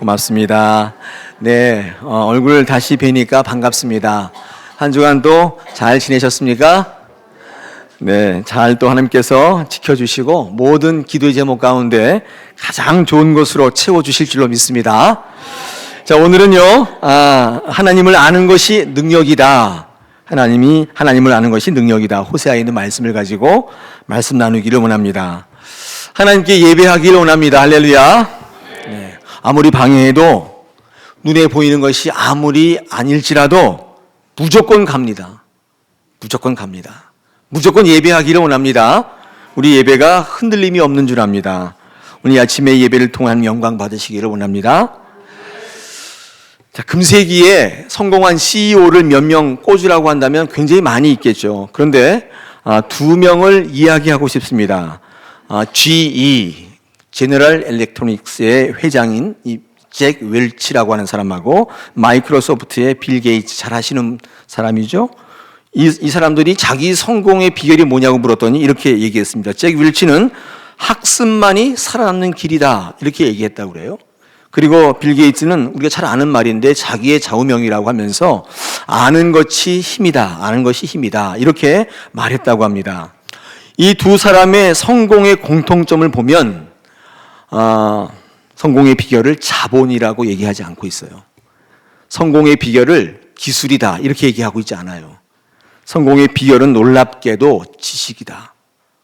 고맙습니다. 네, 얼굴 다시 뵈니까 반갑습니다. 한 주간도 잘 지내셨습니까? 네, 잘 또 하나님께서 지켜주시고 모든 기도의 제목 가운데 가장 좋은 것으로 채워주실 줄로 믿습니다. 자, 오늘은요, 하나님을 아는 것이 능력이다. 하나님을 아는 것이 능력이다. 호세아에 있는 말씀을 가지고 말씀 나누기를 원합니다. 하나님께 예배하기를 원합니다. 할렐루야. 네, 아무리 방해해도 눈에 보이는 것이 아무리 아닐지라도 무조건 갑니다. 무조건 갑니다. 무조건 예배하기를 원합니다. 우리 예배가 흔들림이 없는 줄 압니다. 오늘 아침에 예배를 통한 영광 받으시기를 원합니다. 자, 금세기에 성공한 CEO를 몇 명 꽂으라고 한다면 굉장히 많이 있겠죠. 그런데 두 명을 이야기하고 싶습니다. GE, 제너럴 일렉트로닉스의 회장인 이 잭 웰치라고 하는 사람하고 마이크로소프트의 빌 게이츠, 잘 아시는 사람이죠. 이 사람들이 자기 성공의 비결이 뭐냐고 물었더니 이렇게 얘기했습니다. 잭 웰치는 학습만이 살아남는 길이다, 이렇게 얘기했다고 그래요. 그리고 빌 게이츠는 우리가 잘 아는 말인데 자기의 좌우명이라고 하면서 아는 것이 힘이다, 아는 것이 힘이다, 이렇게 말했다고 합니다. 이 두 사람의 성공의 공통점을 보면 성공의 비결을 자본이라고 얘기하지 않고 있어요. 성공의 비결을 기술이다, 이렇게 얘기하고 있지 않아요. 성공의 비결은 놀랍게도 지식이다,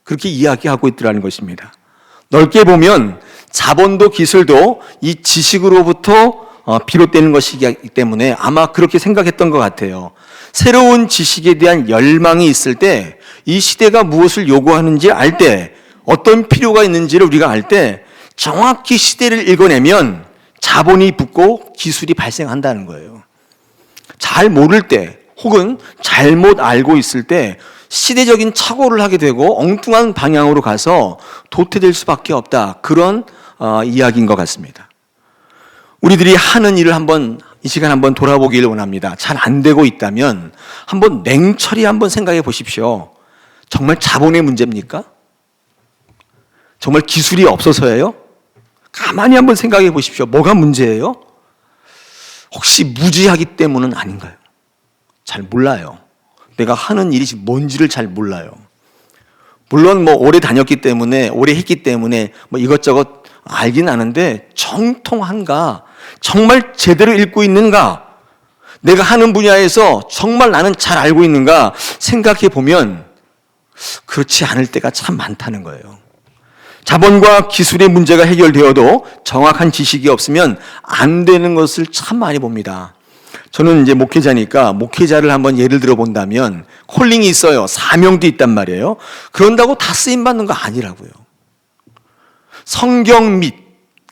그렇게 이야기하고 있더라는 것입니다. 넓게 보면 자본도 기술도 이 지식으로부터 비롯되는 것이기 때문에 아마 그렇게 생각했던 것 같아요. 새로운 지식에 대한 열망이 있을 때, 이 시대가 무엇을 요구하는지 알 때, 어떤 필요가 있는지를 우리가 알 때 정확히 시대를 읽어내면 자본이 붙고 기술이 발생한다는 거예요. 잘 모를 때 혹은 잘못 알고 있을 때 시대적인 착오를 하게 되고 엉뚱한 방향으로 가서 도태될 수밖에 없다, 그런 이야기인 것 같습니다. 우리들이 하는 일을 이 시간 한번 돌아보기를 원합니다. 잘 안 되고 있다면 한번 냉철히 한번 생각해 보십시오. 정말 자본의 문제입니까? 정말 기술이 없어서예요? 가만히 한번 생각해 보십시오. 뭐가 문제예요? 혹시 무지하기 때문은 아닌가요? 잘 몰라요. 내가 하는 일이 뭔지를 잘 몰라요. 물론 오래 다녔기 때문에, 오래 했기 때문에 이것저것 알긴 아는데 정통한가? 정말 제대로 읽고 있는가? 내가 하는 분야에서 정말 나는 잘 알고 있는가? 생각해 보면 그렇지 않을 때가 참 많다는 거예요. 자본과 기술의 문제가 해결되어도 정확한 지식이 없으면 안 되는 것을 참 많이 봅니다. 저는 이제 목회자니까 목회자를 한번 예를 들어 본다면 콜링이 있어요. 사명도 있단 말이에요. 그런다고 다 쓰임받는 거 아니라고요. 성경 및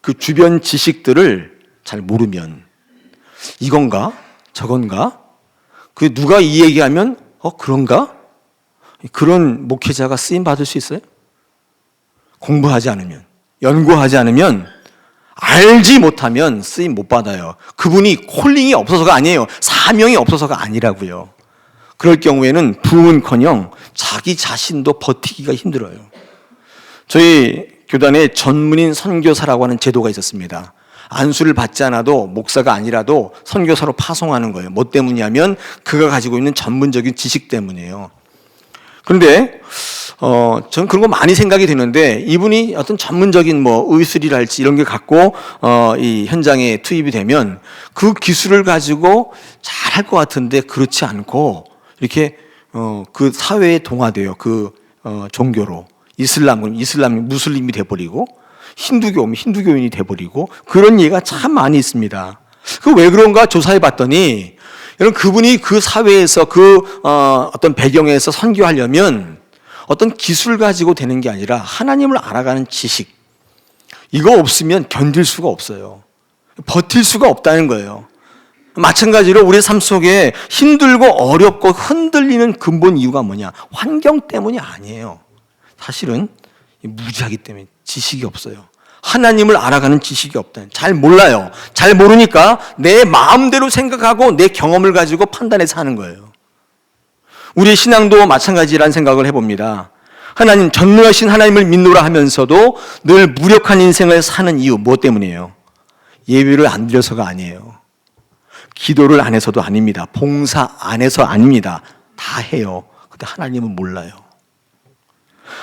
그 주변 지식들을 잘 모르면 이건가? 저건가? 그 누가 이 얘기하면 그런가? 그런 목회자가 쓰임받을 수 있어요? 공부하지 않으면, 연구하지 않으면, 알지 못하면 쓰임 못 받아요. 그분이 콜링이 없어서가 아니에요. 사명이 없어서가 아니라고요. 그럴 경우에는 부은커녕 자기 자신도 버티기가 힘들어요. 저희 교단에 전문인 선교사라고 하는 제도가 있었습니다. 안수를 받지 않아도, 목사가 아니라도 선교사로 파송하는 거예요. 뭐 때문이냐면 그가 가지고 있는 전문적인 지식 때문이에요. 그런데 전 그런 거 많이 생각이 되는데, 이분이 어떤 전문적인 의술이랄지 이런 게 갖고 이 현장에 투입이 되면 그 기술을 가지고 잘 할 것 같은데 그렇지 않고 이렇게 그 사회에 동화돼요. 그 종교로 이슬람이 무슬림이 돼버리고, 힌두교면 힌두교인이 돼버리고, 그런 예가 참 많이 있습니다. 그 왜 그런가 조사해 봤더니, 여러분, 그분이 그 사회에서 어떤 배경에서 선교하려면 어떤 기술 가지고 되는 게 아니라 하나님을 알아가는 지식, 이거 없으면 견딜 수가 없어요. 버틸 수가 없다는 거예요. 마찬가지로 우리 삶 속에 힘들고 어렵고 흔들리는 근본 이유가 뭐냐? 환경 때문이 아니에요. 사실은 무지하기 때문에, 지식이 없어요. 하나님을 알아가는 지식이 없다. 잘 몰라요. 잘 모르니까 내 마음대로 생각하고 내 경험을 가지고 판단해서 하는 거예요. 우리의 신앙도 마찬가지라는 생각을 해봅니다. 하나님, 전능하신 하나님을 믿노라 하면서도 늘 무력한 인생을 사는 이유, 무엇 때문이에요? 예배를 안 드려서가 아니에요. 기도를 안 해서도 아닙니다. 봉사 안 해서 아닙니다. 다 해요. 근데 하나님은 몰라요.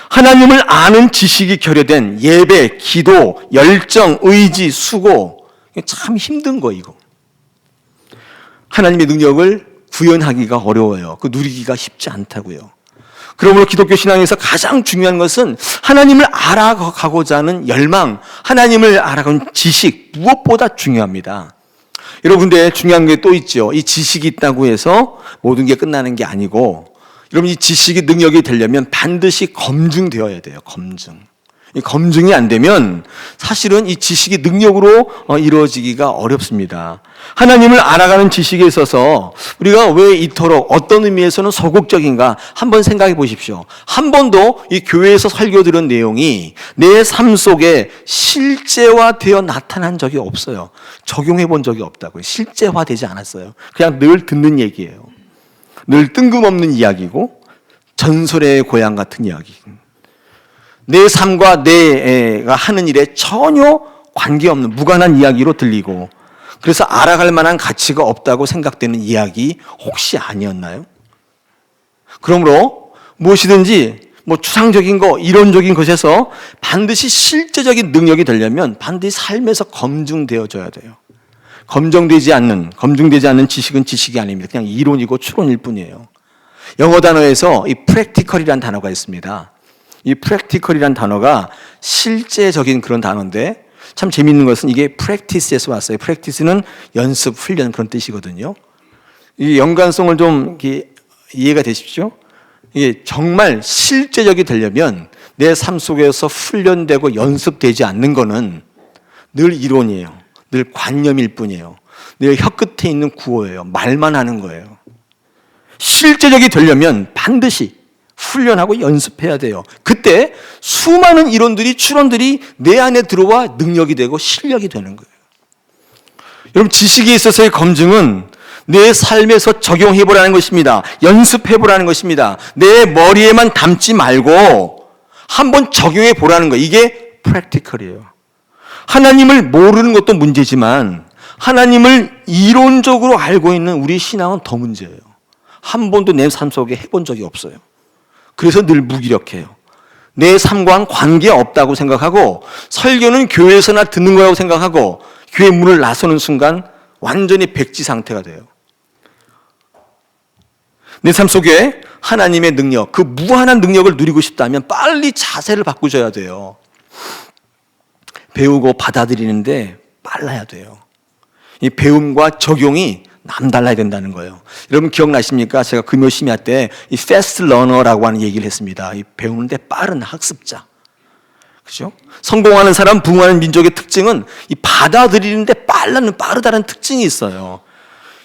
하나님을 아는 지식이 결여된 예배, 기도, 열정, 의지, 수고, 참 힘든 거 이거. 하나님의 능력을 구현하기가 어려워요. 그 누리기가 쉽지 않다고요. 그러므로 기독교 신앙에서 가장 중요한 것은 하나님을 알아가고자 하는 열망, 하나님을 알아가는 지식, 무엇보다 중요합니다. 여러분, 근데 중요한 게 또 있죠. 이 지식이 있다고 해서 모든 게 끝나는 게 아니고, 여러분, 이 지식이 능력이 되려면 반드시 검증되어야 돼요. 검증. 이 검증이 안 되면 사실은 이 지식이 능력으로 이루어지기가 어렵습니다. 하나님을 알아가는 지식에 있어서 우리가 왜 이토록 어떤 의미에서는 소극적인가 한번 생각해 보십시오. 한 번도 이 교회에서 설교 들은 내용이 내 삶 속에 실제화되어 나타난 적이 없어요. 적용해 본 적이 없다고요. 실제화되지 않았어요. 그냥 늘 듣는 얘기예요. 늘 뜬금없는 이야기고 전설의 고향 같은 이야기. 내 삶과 내가 하는 일에 전혀 관계없는 무관한 이야기로 들리고, 그래서 알아갈 만한 가치가 없다고 생각되는 이야기 혹시 아니었나요? 그러므로 무엇이든지 추상적인 거, 이론적인 것에서 반드시 실제적인 능력이 되려면 반드시 삶에서 검증되어져야 돼요. 검증되지 않는 지식은 지식이 아닙니다. 그냥 이론이고 추론일 뿐이에요. 영어 단어에서 이 practical이라는 단어가 있습니다. 이 practical이라는 단어가 실제적인 그런 단어인데, 참 재미있는 것은 이게 practice에서 왔어요. practice는 연습, 훈련 그런 뜻이거든요. 이 연관성을 좀 이해가 되십시오? 이게 정말 실제적이 되려면 내 삶 속에서 훈련되고 연습되지 않는 거는 늘 이론이에요. 늘 관념일 뿐이에요. 늘 혀끝에 있는 구호예요. 말만 하는 거예요. 실제적이 되려면 반드시 훈련하고 연습해야 돼요. 그때 수많은 이론들이, 추론들이 내 안에 들어와 능력이 되고 실력이 되는 거예요. 여러분, 지식에 있어서의 검증은 내 삶에서 적용해보라는 것입니다. 연습해보라는 것입니다. 내 머리에만 담지 말고 한번 적용해보라는 거예요. 이게 프랙티컬이에요. 하나님을 모르는 것도 문제지만 하나님을 이론적으로 알고 있는 우리 신앙은 더 문제예요. 한 번도 내 삶 속에 해본 적이 없어요. 그래서 늘 무기력해요. 내 삶과는 관계없다고 생각하고, 설교는 교회에서나 듣는 거라고 생각하고, 교회 문을 나서는 순간 완전히 백지 상태가 돼요. 내 삶 속에 하나님의 능력, 그 무한한 능력을 누리고 싶다면 빨리 자세를 바꾸셔야 돼요. 배우고 받아들이는데 빨라야 돼요. 이 배움과 적용이 남달라야 된다는 거예요. 여러분 기억나십니까? 제가 금요 심야 때 이 fast learner라고 하는 얘기를 했습니다. 이 배우는데 빠른 학습자. 그죠? 성공하는 사람, 부흥하는 민족의 특징은 이 받아들이는데 빠르다는 특징이 있어요.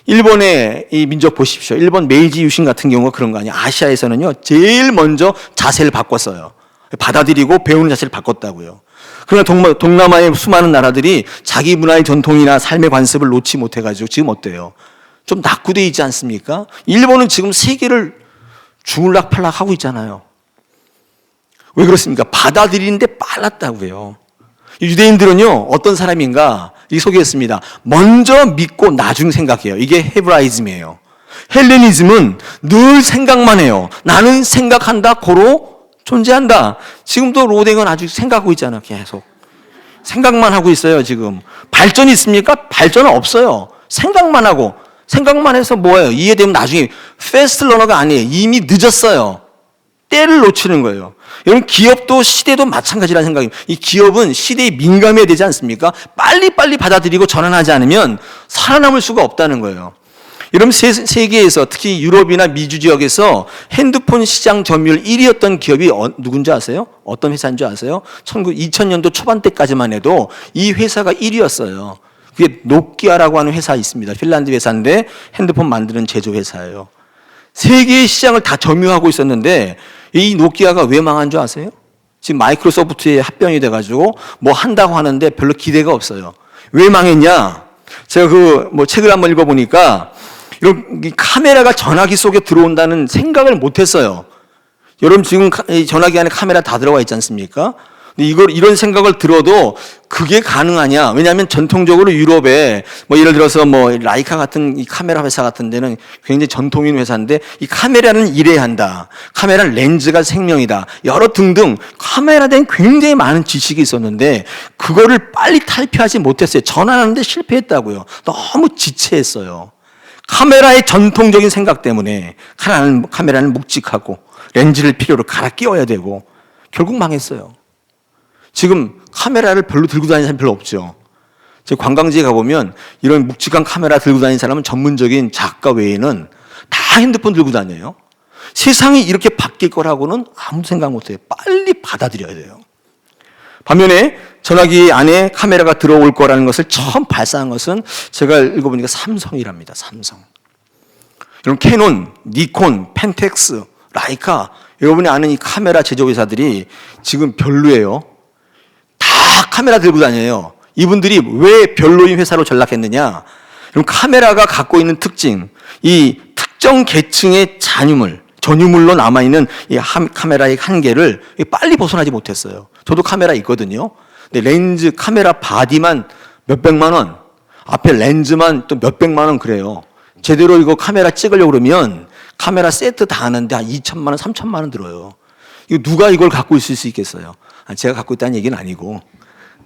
일본의 이 민족 보십시오. 일본 메이지 유신 같은 경우가 그런 거 아니에요. 아시아에서는요, 제일 먼저 자세를 바꿨어요. 받아들이고 배우는 자세를 바꿨다고요. 그러나 동남아의 수많은 나라들이 자기 문화의 전통이나 삶의 관습을 놓지 못해가지고 지금 어때요? 좀 낙후되어 있지 않습니까? 일본은 지금 세계를 주물락팔락 하고 있잖아요. 왜 그렇습니까? 받아들이는데 빨랐다고요. 유대인들은요, 어떤 사람인가 이 소개했습니다. 먼저 믿고 나중 생각해요. 이게 헤브라이즘이에요. 헬레니즘은 늘 생각만 해요. 나는 생각한다, 고로 존재한다. 지금도 로댕은 아주 생각하고 있잖아. 계속 생각만 하고 있어요. 지금 발전이 있습니까? 발전은 없어요. 생각만 해서 뭐예요? 이해되면 나중에 패스트 러너가 아니에요. 이미 늦었어요. 때를 놓치는 거예요. 여러분, 기업도 시대도 마찬가지라는 생각입니다. 이 기업은 시대에 민감해야 되지 않습니까? 빨리빨리 받아들이고 전환하지 않으면 살아남을 수가 없다는 거예요. 여러분, 세계에서 특히 유럽이나 미주 지역에서 핸드폰 시장 점유율 1위였던 기업이 누군지 아세요? 어떤 회사인 줄 아세요? 2000년도 초반 때까지만 해도 이 회사가 1위였어요. 그게 노키아라고 하는 회사 있습니다. 핀란드 회사인데 핸드폰 만드는 제조 회사예요. 세계의 시장을 다 점유하고 있었는데 이 노키아가 왜 망한 줄 아세요? 지금 마이크로소프트에 합병이 돼가지고 뭐 한다고 하는데 별로 기대가 없어요. 왜 망했냐? 제가 책을 한번 읽어보니까 이런 카메라가 전화기 속에 들어온다는 생각을 못했어요. 여러분 지금 전화기 안에 카메라 다 들어가 있지 않습니까? 근데 이런 생각을 들어도 그게 가능하냐? 왜냐하면 전통적으로 유럽에 예를 들어서 라이카 같은 이 카메라 회사 같은 데는 굉장히 전통인 회사인데 이 카메라는 이래야 한다. 카메라는 렌즈가 생명이다. 여러 등등 카메라에 대한 굉장히 많은 지식이 있었는데 그거를 빨리 탈피하지 못했어요. 전환하는데 실패했다고요. 너무 지체했어요. 카메라의 전통적인 생각 때문에 카메라는 묵직하고 렌즈를 필요로 갈아 끼워야 되고 결국 망했어요. 지금 카메라를 별로 들고 다니는 사람이 별로 없죠. 제가 관광지에 가보면 이런 묵직한 카메라 들고 다니는 사람은 전문적인 작가 외에는 다 핸드폰 들고 다녀요. 세상이 이렇게 바뀔 거라고는 아무 생각 못해요. 빨리 받아들여야 돼요. 반면에 전화기 안에 카메라가 들어올 거라는 것을 처음 발사한 것은 제가 읽어보니까 삼성이랍니다. 삼성. 이런 캐논, 니콘, 펜텍스, 라이카 여러분이 아는 이 카메라 제조회사들이 지금 별로예요. 다 카메라 들고 다녀요. 이분들이 왜 별로인 회사로 전락했느냐? 그럼 카메라가 갖고 있는 특징, 이 특정 계층의 전유물로 남아있는 이 카메라의 한계를 빨리 벗어나지 못했어요. 저도 카메라 있거든요. 근데 렌즈, 카메라 바디만 몇백만 원, 앞에 렌즈만 또 몇백만 원 그래요. 제대로 이거 카메라 찍으려고 그러면 카메라 세트 다 하는데 한 2천만 원, 3천만 원 들어요. 이거 누가 이걸 갖고 있을 수 있겠어요? 제가 갖고 있다는 얘기는 아니고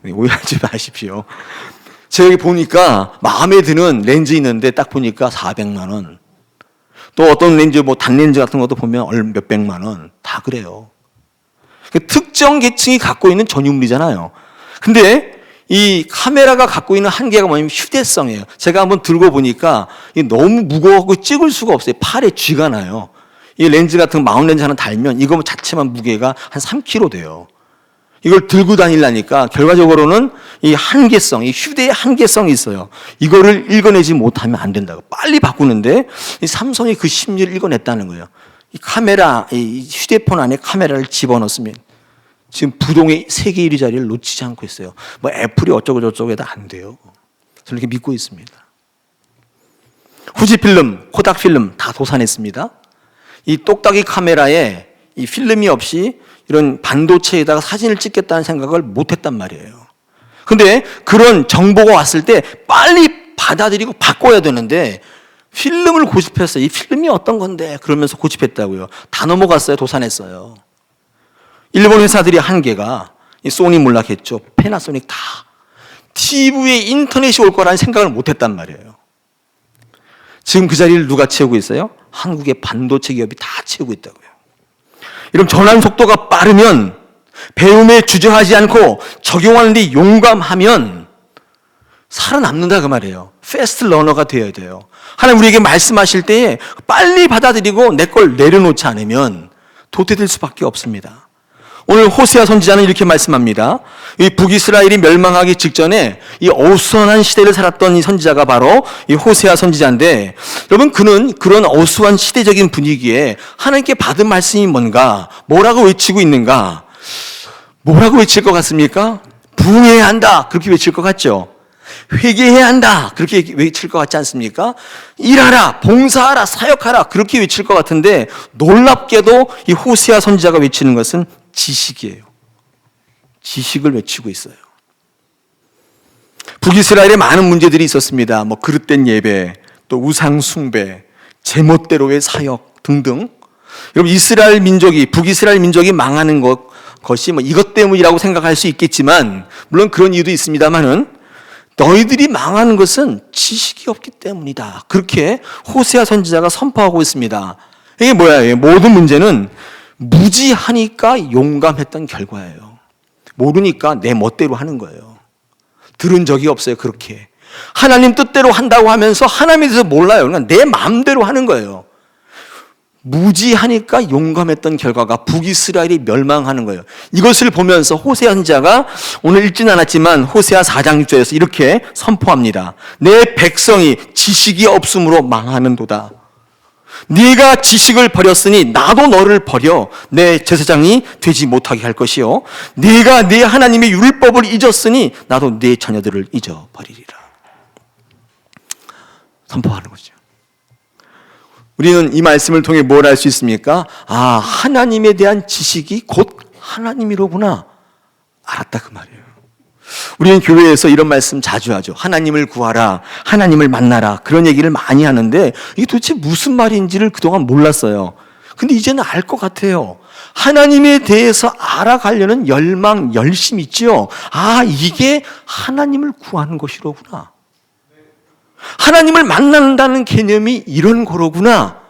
오해하지 마십시오. 제가 여기 보니까 마음에 드는 렌즈 있는데 딱 보니까 400만 원. 또 어떤 렌즈, 단렌즈 같은 것도 보면 몇백만 원. 다 그래요. 특정 계층이 갖고 있는 전유물이잖아요. 근데 이 카메라가 갖고 있는 한계가 뭐냐면 휴대성이에요. 제가 한번 들고 보니까 너무 무거워서 찍을 수가 없어요. 팔에 쥐가 나요. 이 렌즈 같은 마운트 렌즈 하나 달면 이거 자체만 무게가 한 3kg 돼요. 이걸 들고 다니려니까 결과적으로는 이 한계성, 이 휴대의 한계성이 있어요. 이거를 읽어내지 못하면 안 된다고. 빨리 바꾸는데 이 삼성이 그 심리를 읽어냈다는 거예요. 이 카메라, 이 휴대폰 안에 카메라를 집어넣으면 지금 부동의 세계 1위 자리를 놓치지 않고 있어요. 애플이 어쩌고저쩌고 해도 안 돼요. 저는 이렇게 믿고 있습니다. 후지필름, 코닥필름 다 도산했습니다. 이 똑딱이 카메라에 이 필름이 없이 이런 반도체에다가 사진을 찍겠다는 생각을 못했단 말이에요. 근데 그런 정보가 왔을 때 빨리 받아들이고 바꿔야 되는데 필름을 고집했어요. 이 필름이 어떤 건데 그러면서 고집했다고요. 다 넘어갔어요. 도산했어요. 일본 회사들이 한계가 소니 몰락했죠. 패나소닉 다 TV에 인터넷이 올 거라는 생각을 못했단 말이에요. 지금 그 자리를 누가 채우고 있어요? 한국의 반도체 기업이 다 채우고 있다고요. 이런 전환 속도가 빠르면 배움에 주저하지 않고 적용하는 데 용감하면 살아남는다 그 말이에요. 패스트 러너가 되어야 돼요. 하나님 우리에게 말씀하실 때에 빨리 받아들이고 내 걸 내려놓지 않으면 도태될 수밖에 없습니다. 오늘 호세아 선지자는 이렇게 말씀합니다. 이 북이스라엘이 멸망하기 직전에 이 어수선한 시대를 살았던 이 선지자가 바로 이 호세아 선지자인데, 여러분 그는 그런 어수한 시대적인 분위기에 하나님께 받은 말씀이 뭔가, 뭐라고 외치고 있는가? 뭐라고 외칠 것 같습니까? 부흥해야 한다 그렇게 외칠 것 같죠? 회개해야 한다 그렇게 외칠 것 같지 않습니까? 일하라, 봉사하라, 사역하라 그렇게 외칠 것 같은데, 놀랍게도 이 호세아 선지자가 외치는 것은 지식이에요. 지식을 외치고 있어요. 북이스라엘에 많은 문제들이 있었습니다. 그릇된 예배, 또 우상 숭배, 제멋대로의 사역 등등. 여러분 이스라엘 민족이, 북이스라엘 민족이 망하는 것이 이것 때문이라고 생각할 수 있겠지만, 물론 그런 이유도 있습니다만은 너희들이 망하는 것은 지식이 없기 때문이다. 그렇게 호세아 선지자가 선포하고 있습니다. 이게 뭐야? 모든 문제는 무지하니까 용감했던 결과예요. 모르니까 내 멋대로 하는 거예요. 들은 적이 없어요. 그렇게 하나님 뜻대로 한다고 하면서 하나님에 대해서 몰라요. 그러니까 내 마음대로 하는 거예요. 무지하니까 용감했던 결과가 북이스라엘이 멸망하는 거예요. 이것을 보면서 호세아 선지자가 오늘 읽진 않았지만 호세아 4장 6절에서 이렇게 선포합니다. 내 백성이 지식이 없음으로 망하는도다. 네가 지식을 버렸으니 나도 너를 버려 내 제사장이 되지 못하게 할 것이요, 네가 네 하나님의 율법을 잊었으니 나도 네 자녀들을 잊어버리리라. 선포하는 거죠. 우리는 이 말씀을 통해 뭘 알 수 있습니까? 하나님에 대한 지식이 곧 하나님이로구나 알았다 그 말이에요. 우리는 교회에서 이런 말씀 자주 하죠. 하나님을 구하라, 하나님을 만나라, 그런 얘기를 많이 하는데 이게 도대체 무슨 말인지를 그동안 몰랐어요. 근데 이제는 알 것 같아요. 하나님에 대해서 알아가려는 열망, 열심 있지요. 아, 이게 하나님을 구하는 것이로구나. 하나님을 만난다는 개념이 이런 거로구나.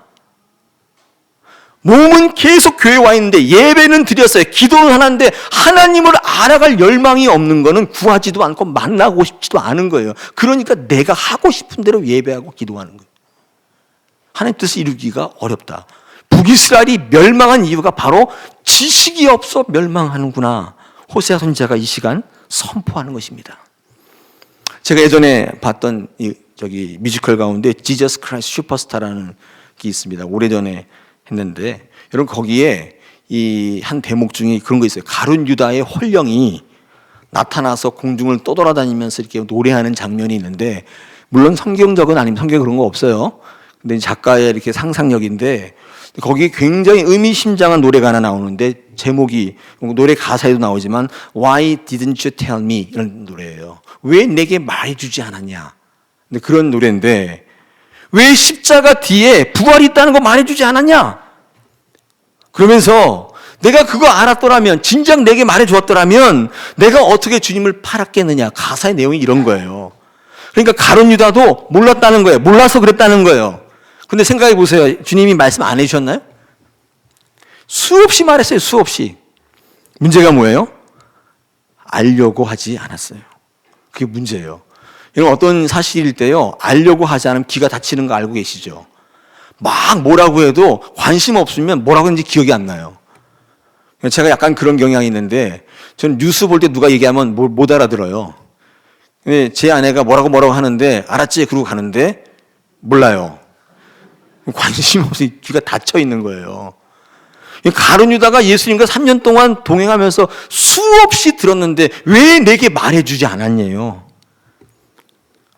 몸은 계속 교회에 와 있는데 예배는 드렸어요. 기도는 하는데 하나님을 알아갈 열망이 없는 거는 구하지도 않고 만나고 싶지도 않은 거예요. 그러니까 내가 하고 싶은 대로 예배하고 기도하는 거예요. 하나님 뜻을 이루기가 어렵다. 북이스라엘이 멸망한 이유가 바로 지식이 없어 멸망하는구나. 호세아 선지자가 이 시간 선포하는 것입니다. 제가 예전에 봤던 뮤지컬 가운데 지저스 크라이스트 슈퍼스타라는 게 있습니다. 오래전에 했는데 여러분 거기에 이 한 대목 중에 그런 거 있어요. 가룟 유다의 홀령이 나타나서 공중을 떠돌아다니면서 이렇게 노래하는 장면이 있는데 물론 성경적은 아니면 성경에 그런 거 없어요. 근데 작가의 이렇게 상상력인데 거기에 굉장히 의미심장한 노래가 하나 나오는데 제목이 노래 가사에도 나오지만 Why didn't you tell me? 이런 노래예요. 왜 내게 말해주지 않았냐? 근데 그런 노래인데 왜 십자가 뒤에 부활이 있다는 거 말해주지 않았냐? 그러면서 내가 그거 알았더라면 진작 내게 말해주었더라면 내가 어떻게 주님을 팔았겠느냐? 가사의 내용이 이런 거예요. 그러니까 가룟 유다도 몰랐다는 거예요. 몰라서 그랬다는 거예요. 근데 생각해 보세요. 주님이 말씀 안 해주셨나요? 수없이 말했어요. 수없이. 문제가 뭐예요? 알려고 하지 않았어요. 그게 문제예요. 이건 어떤 사실일 때요, 알려고 하지 않으면 기가 다치는 거 알고 계시죠? 막 뭐라고 해도 관심 없으면 뭐라고 했는지 기억이 안 나요. 제가 약간 그런 경향이 있는데 저는 뉴스 볼 때 누가 얘기하면 못 알아들어요. 제 아내가 뭐라고 하는데 알았지? 그러고 가는데 몰라요. 관심 없이 귀가 닫혀 있는 거예요. 가룟 유다가 예수님과 3년 동안 동행하면서 수없이 들었는데 왜 내게 말해주지 않았냐요?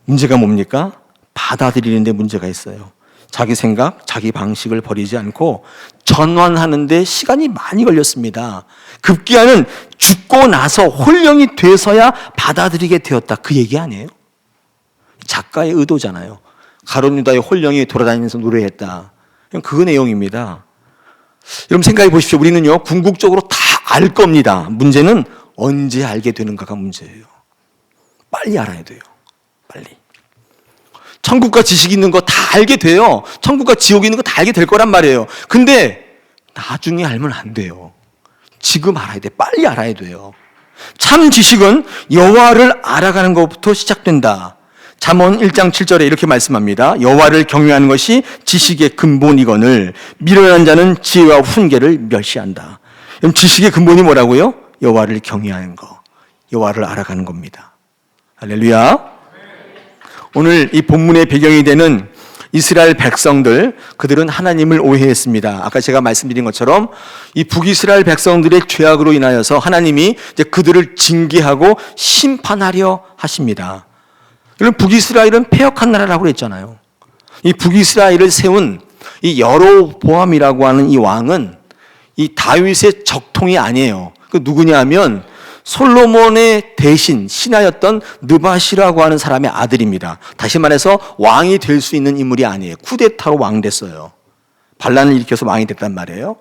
문제가 뭡니까? 받아들이는데 문제가 있어요. 자기 생각, 자기 방식을 버리지 않고 전환하는데 시간이 많이 걸렸습니다. 급기야는 죽고 나서 홀령이 돼서야 받아들이게 되었다. 그 얘기 아니에요? 작가의 의도잖아요. 가룟 유다의 홀령이 돌아다니면서 노래했다. 그 내용입니다. 여러분 생각해 보십시오. 우리는요, 궁극적으로 다 알 겁니다. 문제는 언제 알게 되는가가 문제예요. 빨리 알아야 돼요. 빨리. 천국과 지식이 있는 거 다 알게 돼요. 천국과 지옥이 있는 거 다 알게 될 거란 말이에요. 근데 나중에 알면 안 돼요. 지금 알아야 돼. 빨리 알아야 돼요. 참 지식은 여호와를 알아가는 것부터 시작된다. 잠언 1장 7절에 이렇게 말씀합니다. 여호와를 경외하는 것이 지식의 근본이거늘 미련한 자는 지혜와 훈계를 멸시한다. 그럼 지식의 근본이 뭐라고요? 여호와를 경외하는 거, 여호와를 알아가는 겁니다. 할렐루야. 오늘 이 본문의 배경이 되는 이스라엘 백성들, 그들은 하나님을 오해했습니다. 아까 제가 말씀드린 것처럼 이 북이스라엘 백성들의 죄악으로 인하여서 하나님이 이제 그들을 징계하고 심판하려 하십니다. 여러분, 북이스라엘은 패역한 나라라고 그랬잖아요. 이 북이스라엘을 세운 이 여로보암이라고 하는 이 왕은 이 다윗의 적통이 아니에요. 그 누구냐 하면 솔로몬의 대신 신하였던 느바시라고 하는 사람의 아들입니다. 다시 말해서 왕이 될 수 있는 인물이 아니에요. 쿠데타로 왕 됐어요. 반란을 일으켜서 왕이 됐단 말이에요.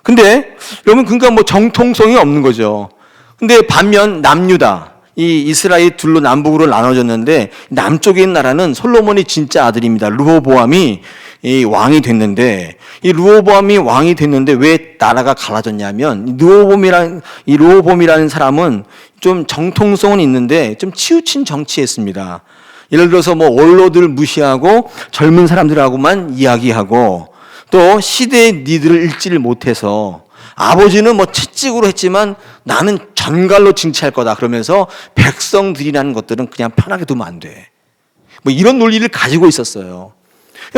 근데 여러분, 그러니까 뭐 정통성이 없는 거죠. 근데 반면 남유다, 이 이스라엘 둘로 남북으로 나눠졌는데 남쪽에 있는 나라는 솔로몬이 진짜 아들입니다. 르호보암이 이 왕이 됐는데, 이 르호보암이 왕이 됐는데 왜 나라가 갈라졌냐면 이 르호보암이라는 사람은 좀 정통성은 있는데 좀 치우친 정치했습니다. 예를 들어서 뭐 원로들 무시하고 젊은 사람들하고만 이야기하고 또 시대의 니들을 읽지를 못해서 아버지는 뭐 채찍으로 했지만 나는 전갈로 징치할 거다 그러면서 백성들이라는 것들은 그냥 편하게 두면 안 돼. 뭐 이런 논리를 가지고 있었어요.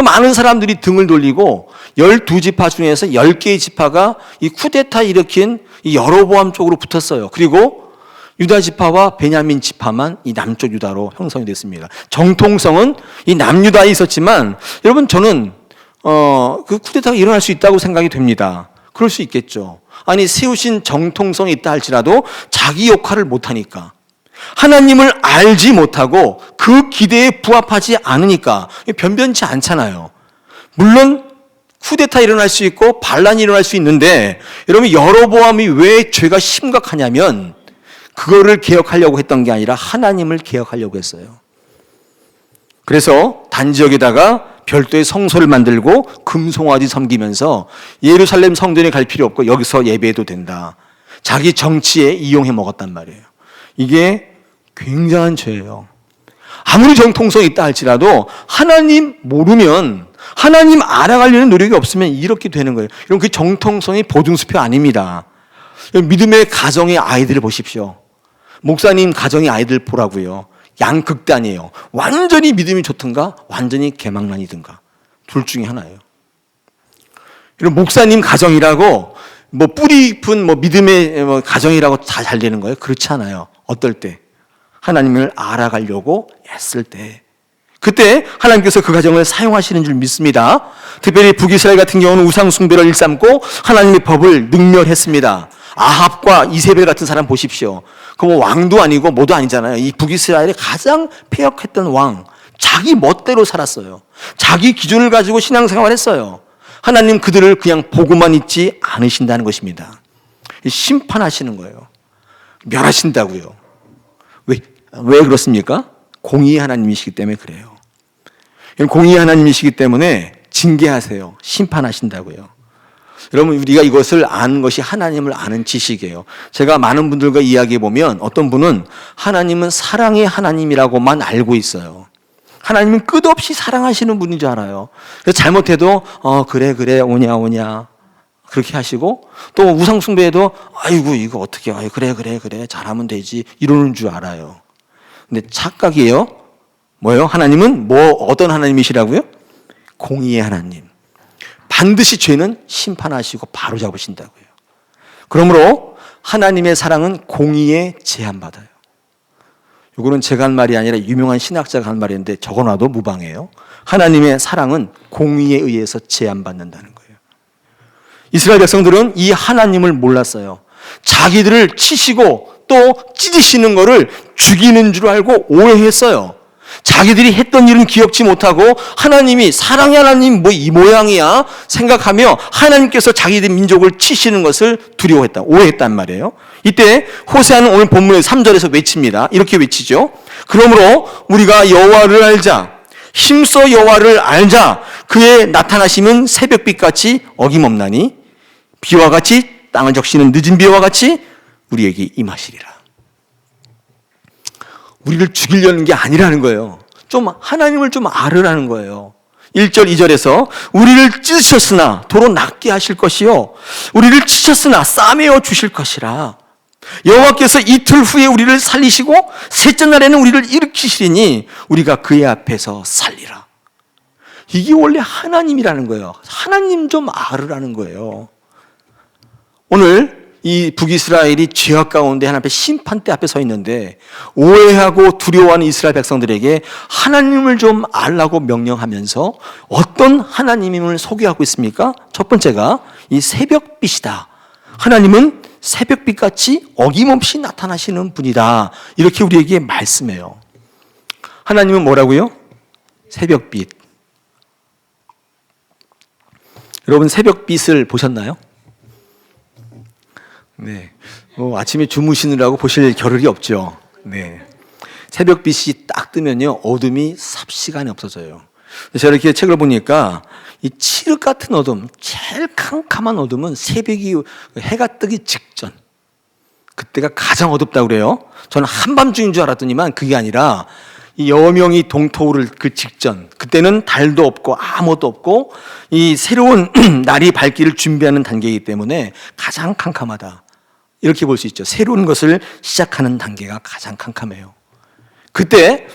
많은 사람들이 등을 돌리고 12지파 중에서 10개의 지파가 이 쿠데타 일으킨 이 여로보암 쪽으로 붙었어요. 그리고 유다 지파와 베냐민 지파만 이 남쪽 유다로 형성이 됐습니다. 정통성은 이 남유다에 있었지만 여러분, 저는 그 쿠데타가 일어날 수 있다고 생각이 됩니다. 그럴 수 있겠죠. 아니 세우신 정통성이 있다 할지라도 자기 역할을 못하니까, 하나님을 알지 못하고 그 기대에 부합하지 않으니까 변변치 않잖아요. 물론 쿠데타 일어날 수 있고 반란이 일어날 수 있는데, 여러분 여로보암이 왜 죄가 심각하냐면 그거를 개혁하려고 했던 게 아니라 하나님을 개혁하려고 했어요. 그래서 단지역에다가 별도의 성소를 만들고 금송아지 섬기면서 예루살렘 성전에 갈 필요 없고 여기서 예배해도 된다. 자기 정치에 이용해 먹었단 말이에요. 이게 굉장한 죄예요. 아무리 정통성이 있다 할지라도 하나님 모르면, 하나님 알아가려는 노력이 없으면 이렇게 되는 거예요. 여러분 그 정통성이 보증수표 아닙니다. 믿음의 가정의 아이들을 보십시오. 목사님 가정의 아이들 보라고요. 양극단이에요. 완전히 믿음이 좋든가 완전히 개망난이든가, 둘 중에 하나예요. 이런 목사님 가정이라고 뭐 뿌리 깊은 뭐 믿음의 가정이라고 다 잘 되는 거예요? 그렇지 않아요. 어떨 때? 하나님을 알아가려고 애쓸 때, 그때 하나님께서 그 가정을 사용하시는 줄 믿습니다. 특별히 북이스라엘 같은 경우는 우상 숭배를 일삼고 하나님의 법을 능멸했습니다. 아합과 이세벨 같은 사람 보십시오. 그 뭐 왕도 아니고 뭐도 아니잖아요. 이 북이스라엘의 가장 패역했던 왕, 자기 멋대로 살았어요. 자기 기준을 가지고 신앙생활을 했어요. 하나님 그들을 그냥 보고만 있지 않으신다는 것입니다. 심판하시는 거예요. 멸하신다고요. 왜 그렇습니까? 공의의 하나님이시기 때문에 그래요. 공의의 하나님이시기 때문에 징계하세요. 심판하신다고요. 여러분 우리가 이것을 아는 것이 하나님을 아는 지식이에요. 제가 많은 분들과 이야기해 보면 어떤 분은 하나님은 사랑의 하나님이라고만 알고 있어요. 하나님은 끝없이 사랑하시는 분인 줄 알아요. 그래서 잘못해도 그래 오냐 그렇게 하시고, 또 우상 숭배에도 아이고 이거 어떻게, 그래 잘하면 되지 이러는 줄 알아요. 근데 착각이에요. 뭐예요? 하나님은 어떤 하나님이시라고요? 공의의 하나님. 반드시 죄는 심판하시고 바로 잡으신다고요. 그러므로 하나님의 사랑은 공의에 제한받아요. 이거는 제가 한 말이 아니라 유명한 신학자가 한 말인데 적어놔도 무방해요. 하나님의 사랑은 공의에 의해서 제한받는다는 거예요. 이스라엘 백성들은 이 하나님을 몰랐어요. 자기들을 치시고 또 찢으시는 거를 죽이는 줄 알고 오해했어요. 자기들이 했던 일은 기억지 못하고 하나님이, 사랑의 하나님 이 모양이야 생각하며 하나님께서 자기들 민족을 치시는 것을 두려워했다, 오해했단 말이에요. 이때 호세아는 오늘 본문의 3절에서 외칩니다. 이렇게 외치죠. 그러므로 우리가 여호와를 알자, 힘써 여호와를 알자. 그의 나타나심은 새벽빛같이 어김없나니 비와 같이 땅을 적시는 늦은 비와 같이 우리에게 임하시리라. 우리를 죽이려는 게 아니라는 거예요. 좀 하나님을 좀 알으라는 거예요. 1절 2절에서 우리를 찢으셨으나 도로 낫게 하실 것이요 우리를 치셨으나 싸매어 주실 것이라. 여호와께서 이틀 후에 우리를 살리시고 셋째 날에는 우리를 일으키시리니 우리가 그의 앞에서 살리라. 이게 원래 하나님이라는 거예요. 하나님 좀 알으라는 거예요. 오늘 이 북이스라엘이 죄악 가운데 하나님 앞에 심판대 앞에 서 있는데 오해하고 두려워하는 이스라엘 백성들에게 하나님을 좀 알라고 명령하면서 어떤 하나님임을 소개하고 있습니까? 첫 번째가 이 새벽빛이다. 하나님은 새벽빛같이 어김없이 나타나시는 분이다. 이렇게 우리에게 말씀해요. 하나님은 뭐라고요? 새벽빛. 여러분 새벽빛을 보셨나요? 네. 아침에 주무시느라고 보실 겨를이 없죠. 네. 새벽빛이 딱 뜨면요, 어둠이 삽시간에 없어져요. 제가 이렇게 책을 보니까 이 칠흑 같은 어둠, 제일 캄캄한 어둠은 새벽이, 해가 뜨기 직전. 그때가 가장 어둡다고 그래요. 저는 한밤중인 줄 알았더니만 그게 아니라 이 여명이 동토오를 그 직전, 그때는 달도 없고 아무것도 없고 이 새로운 날이 밝기를 준비하는 단계이기 때문에 가장 캄캄하다. 이렇게 볼 수 있죠. 새로운 것을 시작하는 단계가 가장 캄캄해요. 그때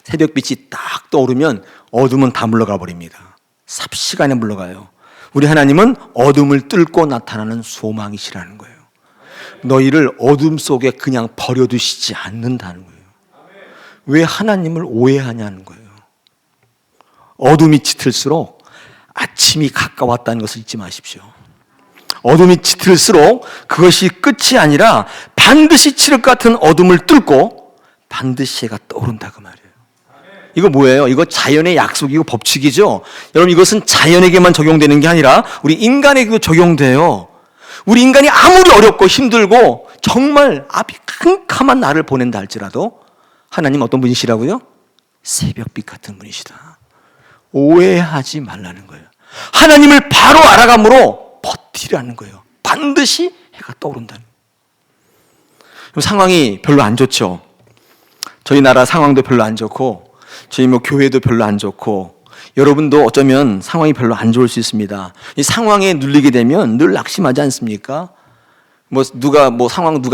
새벽빛이 딱 떠오르면 어둠은 다 물러가 버립니다. 삽시간에 물러가요. 우리 하나님은 어둠을 뚫고 나타나는 소망이시라는 거예요. 너희를 어둠 속에 그냥 버려두시지 않는다는 거예요. 왜 하나님을 오해하냐는 거예요. 어둠이 짙을수록 아침이 가까웠다는 것을 잊지 마십시오. 어둠이 짙을수록 그것이 끝이 아니라 반드시 칠흑 같은 어둠을 뚫고 반드시 해가 떠오른다 그 말이에요. 이거 뭐예요? 이거 자연의 약속이고 법칙이죠. 여러분 이것은 자연에게만 적용되는 게 아니라 우리 인간에게도 적용돼요. 우리 인간이 아무리 어렵고 힘들고 정말 앞이 캄캄한 날을 보낸다 할지라도 하나님 어떤 분이시라고요? 새벽빛 같은 분이시다. 오해하지 말라는 거예요. 하나님을 바로 알아감으로 버티라는 거예요. 반드시 해가 떠오른다는 거예요. 상황이 별로 안 좋죠. 저희 나라 상황도 별로 안 좋고 저희 교회도 별로 안 좋고 여러분도 어쩌면 상황이 별로 안 좋을 수 있습니다. 이 상황에 눌리게 되면 늘 낙심하지 않습니까? 누가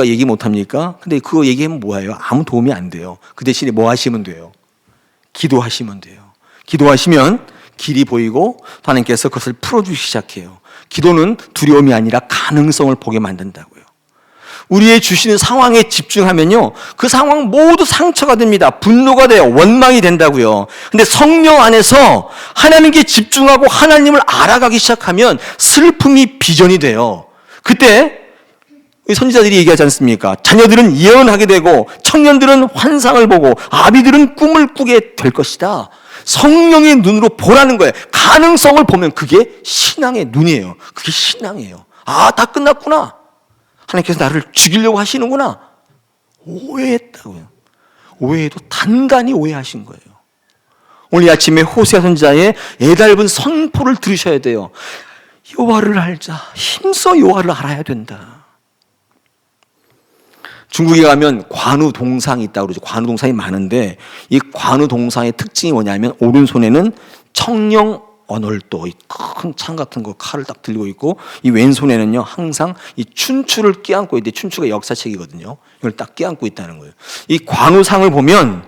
얘기 못 합니까? 근데 그거 얘기하면 뭐예요? 아무 도움이 안 돼요. 그 대신에 뭐 하시면 돼요? 기도하시면 돼요. 기도하시면 길이 보이고 하나님께서 그것을 풀어주시기 시작해요. 기도는 두려움이 아니라 가능성을 보게 만든다고요. 우리의 주시는 상황에 집중하면요, 그 상황 모두 상처가 됩니다. 분노가 돼요. 원망이 된다고요. 근데 성령 안에서 하나님께 집중하고 하나님을 알아가기 시작하면 슬픔이 비전이 돼요. 그때 선지자들이 얘기하지 않습니까? 자녀들은 예언하게 되고 청년들은 환상을 보고 아비들은 꿈을 꾸게 될 것이다. 성령의 눈으로 보라는 거예요. 가능성을 보면 그게 신앙의 눈이에요. 그게 신앙이에요. 아, 다 끝났구나. 하나님께서 나를 죽이려고 하시는구나. 오해했다고요. 오해해도 단단히 오해하신 거예요. 오늘 이 아침에 호세아 선지자의 애달픈 선포를 들으셔야 돼요. 여호와를 알자. 힘써 여호와를 알아야 된다. 중국에 가면 관우동상이 있다고 그러죠. 관우동상이 많은데 이 관우동상의 특징이 뭐냐면 오른손에는 청령 언월도, 이 큰 창 같은 거 칼을 딱 들고 있고 이 왼손에는요 항상 이 춘추를 끼안고 있는데 춘추가 역사책이거든요. 이걸 딱 끼안고 있다는 거예요. 이 관우상을 보면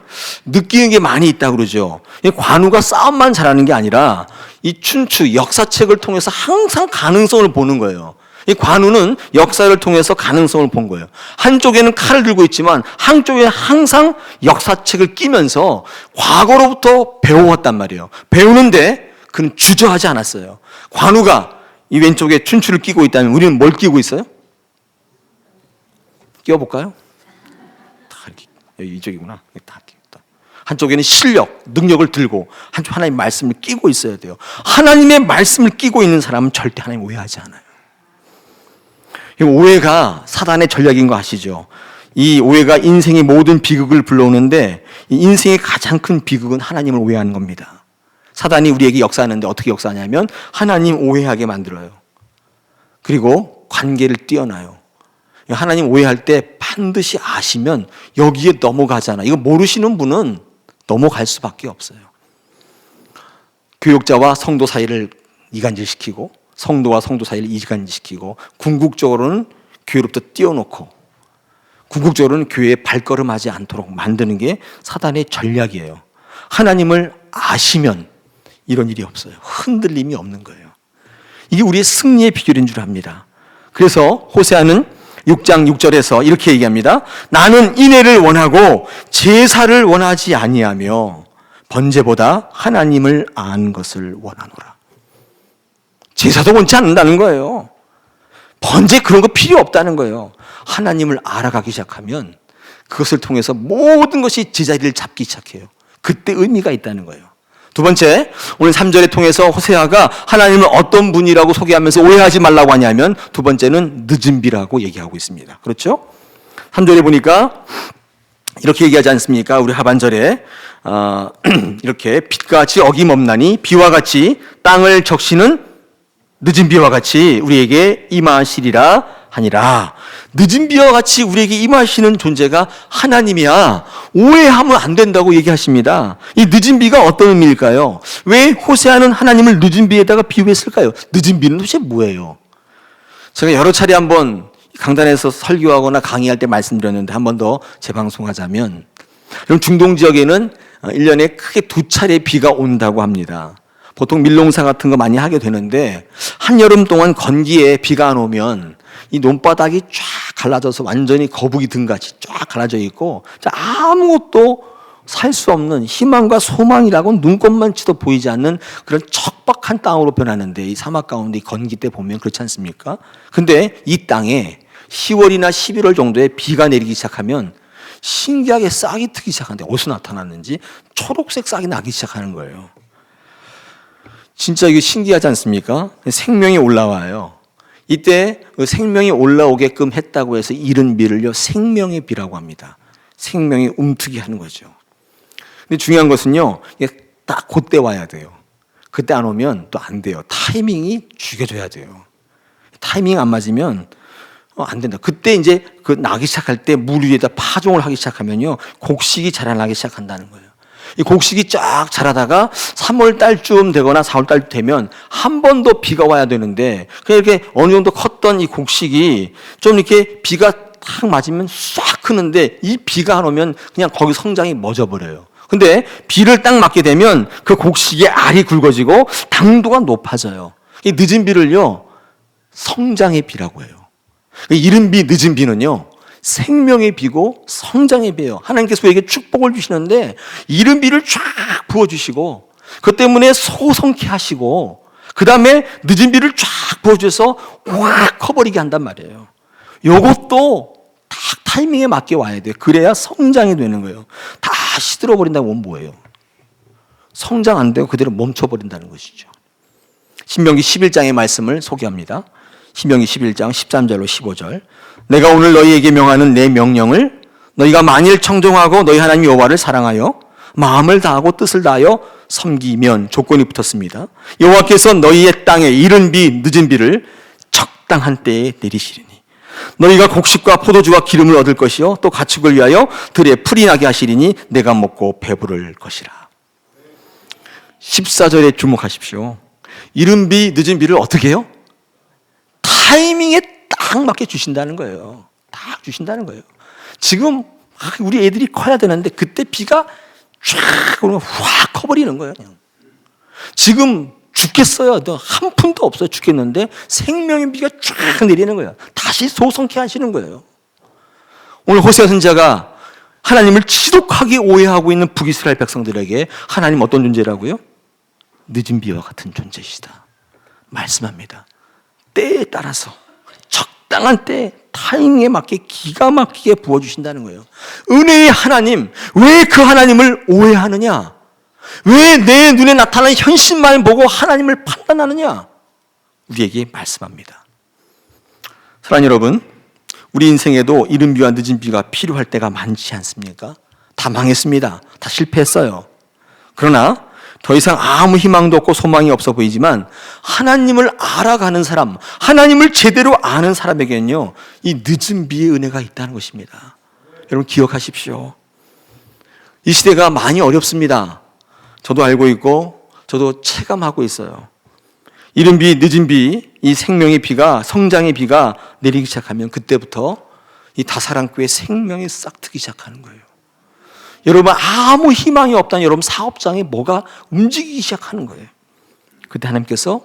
느끼는 게 많이 있다고 그러죠. 이 관우가 싸움만 잘하는 게 아니라 이 춘추 역사책을 통해서 항상 가능성을 보는 거예요. 이 관우는 역사를 통해서 가능성을 본 거예요. 한쪽에는 칼을 들고 있지만 한쪽에 항상 역사책을 끼면서 과거로부터 배워왔단 말이에요. 배우는데 그는 주저하지 않았어요. 관우가 이 왼쪽에 춘추를 끼고 있다면 우리는 뭘 끼고 있어요? 끼워볼까요? 다 이렇게, 여기 이쪽이구나. 다 끼웠다. 한쪽에는 실력, 능력을 들고 한쪽 하나님의 말씀을 끼고 있어야 돼요. 하나님의 말씀을 끼고 있는 사람은 절대 하나님 오해하지 않아요. 이 오해가 사단의 전략인 거 아시죠? 이 오해가 인생의 모든 비극을 불러오는데 이 인생의 가장 큰 비극은 하나님을 오해하는 겁니다. 사단이 우리에게 역사하는데 어떻게 역사하냐면 하나님 오해하게 만들어요. 그리고 관계를 띄어놔요. 하나님 오해할 때 반드시 아시면 여기에 넘어가잖아. 이거 모르시는 분은 넘어갈 수밖에 없어요. 교역자와 성도 사이를 이간질시키고 성도와 성도 사이를 이간질시키고 궁극적으로는 교회로부터 띄워놓고 궁극적으로는 교회에 발걸음하지 않도록 만드는 게 사단의 전략이에요. 하나님을 아시면 이런 일이 없어요. 흔들림이 없는 거예요. 이게 우리의 승리의 비결인 줄 압니다. 그래서 호세아는 6장 6절에서 이렇게 얘기합니다. 나는 인애를 원하고 제사를 원하지 아니하며 번제보다 하나님을 아는 것을 원하노라. 제사도 원치 않는다는 거예요. 번제 그런 거 필요 없다는 거예요. 하나님을 알아가기 시작하면 그것을 통해서 모든 것이 제자리를 잡기 시작해요. 그때 의미가 있다는 거예요. 두 번째, 오늘 3절에 통해서 호세아가 하나님을 어떤 분이라고 소개하면서 오해하지 말라고 하냐면 두 번째는 늦은 비라고 얘기하고 있습니다. 그렇죠? 3절에 보니까 이렇게 얘기하지 않습니까? 우리 하반절에 이렇게 빛같이 어김없나니 비와 같이 땅을 적시는 늦은 비와 같이 우리에게 임하시리라 하니라. 늦은 비와 같이 우리에게 임하시는 존재가 하나님이야. 오해하면 안 된다고 얘기하십니다. 이 늦은 비가 어떤 의미일까요? 왜 호세아는 하나님을 늦은 비에다가 비유했을까요? 늦은 비는 도대체 뭐예요? 제가 여러 차례 한번 강단에서 설교하거나 강의할 때 말씀드렸는데 한 번 더 재방송하자면, 중동 지역에는 1년에 크게 2차례 비가 온다고 합니다. 보통 밀농사 같은 거 많이 하게 되는데 한여름 동안 건기에 비가 안 오면 이 논바닥이 쫙 갈라져서 완전히 거북이 등같이 쫙 갈라져 있고 아무것도 살 수 없는 희망과 소망이라고 눈꼽만치도 보이지 않는 그런 척박한 땅으로 변하는데, 이 사막 가운데 건기 때 보면 그렇지 않습니까? 근데 이 땅에 10월이나 11월 정도에 비가 내리기 시작하면 신기하게 싹이 트기 시작하는데, 어디서 나타났는지 초록색 싹이 나기 시작하는 거예요. 진짜 이게 신기하지 않습니까? 생명이 올라와요. 이때 그 생명이 올라오게끔 했다고 해서 이른 비를요, 생명의 비라고 합니다. 생명이 움트게 하는 거죠. 근데 중요한 것은요, 이게 딱 그때 와야 돼요. 그때 안 오면 또 안 돼요. 타이밍이 죽여줘야 돼요. 타이밍 안 맞으면 안 된다. 그때 이제 그 나기 시작할 때 물 위에다 파종을 하기 시작하면요, 곡식이 자라나기 시작한다는 거예요. 이 곡식이 쫙 자라다가 3월 달쯤 되거나 4월 달 되면 한 번 더 비가 와야 되는데, 그냥 이렇게 어느 정도 컸던 이 곡식이 좀 이렇게 비가 딱 맞으면 싹 크는데, 이 비가 안 오면 그냥 거기 성장이 멎어버려요. 근데 비를 딱 맞게 되면 그 곡식의 알이 굵어지고 당도가 높아져요. 이 늦은 비를요, 성장의 비라고 해요. 이른 비, 늦은 비는요, 생명의 비고 성장의 비예요. 하나님께서 우리에게 축복을 주시는데 이른 비를 쫙 부어주시고, 그 때문에 소성케 하시고, 그 다음에 늦은 비를 쫙 부어주셔서 확 커버리게 한단 말이에요. 요것도 딱 타이밍에 맞게 와야 돼요. 그래야 성장이 되는 거예요. 다 시들어버린다면 뭐예요? 성장 안 되고 그대로 멈춰버린다는 것이죠. 신명기 11장의 말씀을 소개합니다. 신명기 11장 13절로 15절. 내가 오늘 너희에게 명하는 내 명령을 너희가 만일 청종하고 너희 하나님 여호와를 사랑하여 마음을 다하고 뜻을 다하여 섬기면, 조건이 붙었습니다. 여호와께서 너희의 땅에 이른 비 늦은 비를 적당한 때에 내리시리니 너희가 곡식과 포도주와 기름을 얻을 것이요 또 가축을 위하여 들에 풀이 나게 하시리니 내가 먹고 배부를 것이라. 14절에 주목하십시오. 이른 비 늦은 비를 어떻게 해요? 타이밍에 딱 맞게 주신다는 거예요. 딱 주신다는 거예요. 지금 우리 애들이 커야 되는데 그때 비가 쫙 오면 확 커버리는 거예요. 그냥. 지금 죽겠어요. 한 푼도 없어요. 죽겠는데 생명의 비가 쫙 내리는 거예요. 다시 소성케 하시는 거예요. 오늘 호세아 선지자가 하나님을 지독하게 오해하고 있는 북이스라엘 백성들에게 하나님 어떤 존재라고요? 늦은 비와 같은 존재시다 말씀합니다. 때에 따라서 적당한 때 타이밍에 맞게 기가 막히게 부어주신다는 거예요. 은혜의 하나님, 왜 그 하나님을 오해하느냐? 왜 내 눈에 나타나는 현실만 보고 하나님을 판단하느냐? 우리에게 말씀합니다. 사랑하는 여러분, 우리 인생에도 이른 비와 늦은 비가 필요할 때가 많지 않습니까? 다 망했습니다. 다 실패했어요. 그러나 더 이상 아무 희망도 없고 소망이 없어 보이지만 하나님을 알아가는 사람, 하나님을 제대로 아는 사람에게는요, 이 늦은 비의 은혜가 있다는 것입니다. 여러분 기억하십시오. 이 시대가 많이 어렵습니다. 저도 알고 있고 저도 체감하고 있어요. 이른 비, 늦은 비, 이 생명의 비가, 성장의 비가 내리기 시작하면 그때부터 이 다사랑교회 생명이 싹트기 시작하는 거예요. 여러분 아무 희망이 없다는 여러분 사업장에 뭐가 움직이기 시작하는 거예요. 그때 하나님께서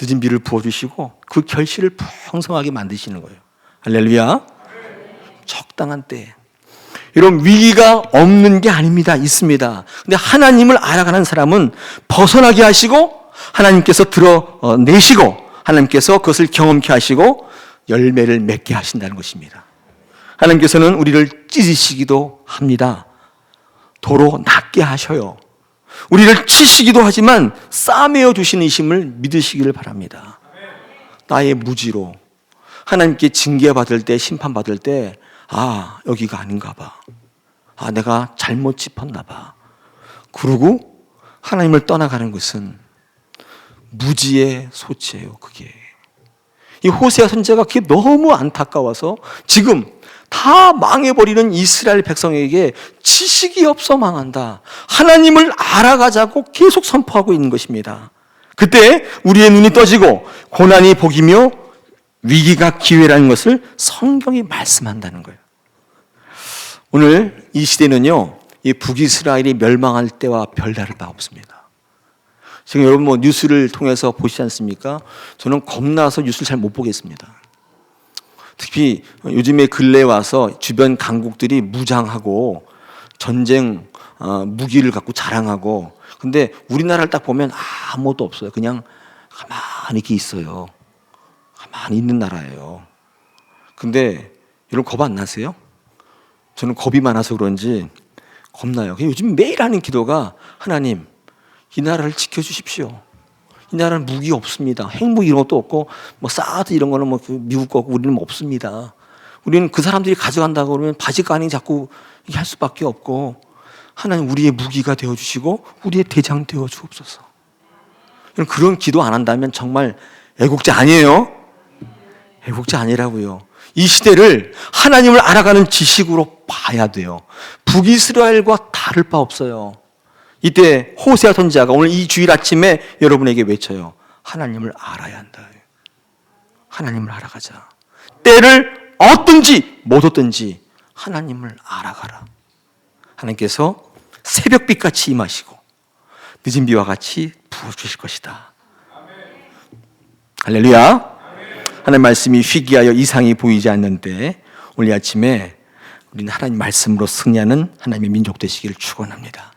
늦은 비를 부어주시고 그 결실을 풍성하게 만드시는 거예요. 할렐루야. 적당한 때. 여러분 위기가 없는 게 아닙니다. 있습니다. 근데 하나님을 알아가는 사람은 벗어나게 하시고 하나님께서 드러내시고 하나님께서 그것을 경험케 하시고 열매를 맺게 하신다는 것입니다. 하나님께서는 우리를 찢으시기도 합니다. 도로 낫게 하셔요. 우리를 치시기도 하지만 싸매어 주시는 이심을 믿으시기를 바랍니다. 나의 무지로 하나님께 징계받을 때, 심판받을 때, 아, 여기가 아닌가 봐. 아, 내가 잘못 짚었나 봐. 그러고 하나님을 떠나가는 것은 무지의 소치예요. 그게 이 호세아 선지자가 그게 너무 안타까워서 지금 다 망해버리는 이스라엘 백성에게 지식이 없어 망한다, 하나님을 알아가자고 계속 선포하고 있는 것입니다. 그때 우리의 눈이 떠지고 고난이 복이며 위기가 기회라는 것을 성경이 말씀한다는 거예요. 오늘 이 시대는요, 이 북이스라엘이 멸망할 때와 별다를 바 없습니다. 지금 여러분 뭐 뉴스를 통해서 보시지 않습니까? 저는 겁나서 뉴스를 잘 못 보겠습니다. 특히 요즘에 근래에 와서 주변 강국들이 무장하고 전쟁 무기를 갖고 자랑하고. 근데 우리나라를 딱 보면 아무것도 없어요. 그냥 가만히 이렇게 있어요. 가만히 있는 나라예요. 근데 여러분 겁 안 나세요? 저는 겁이 많아서 그런지 겁나요. 요즘 매일 하는 기도가 하나님 이 나라를 지켜주십시오. 이 나라는 무기 없습니다. 핵무기 이런 것도 없고 뭐 사드 이런 거는 뭐 미국 거고 우리는 없습니다. 우리는 그 사람들이 가져간다고 그러면 바지가니 자꾸 할 수밖에 없고 하나님 우리의 무기가 되어주시고 우리의 대장 되어주옵소서. 그런 기도 안 한다면 정말 애국자 아니에요. 애국자 아니라고요. 이 시대를 하나님을 알아가는 지식으로 봐야 돼요. 북이스라엘과 다를 바 없어요. 이때 호세아 선지자가 오늘 이 주일 아침에 여러분에게 외쳐요. 하나님을 알아야 한다. 하나님을 알아가자. 때를 얻든지 못 얻든지 하나님을 알아가라. 하나님께서 새벽빛같이 임하시고 늦은 비와 같이 부어주실 것이다. 할렐루야. 하나님 말씀이 희귀하여 이상이 보이지 않는데 오늘 아침에 우리는 하나님 말씀으로 승리하는 하나님의 민족 되시기를 축원합니다.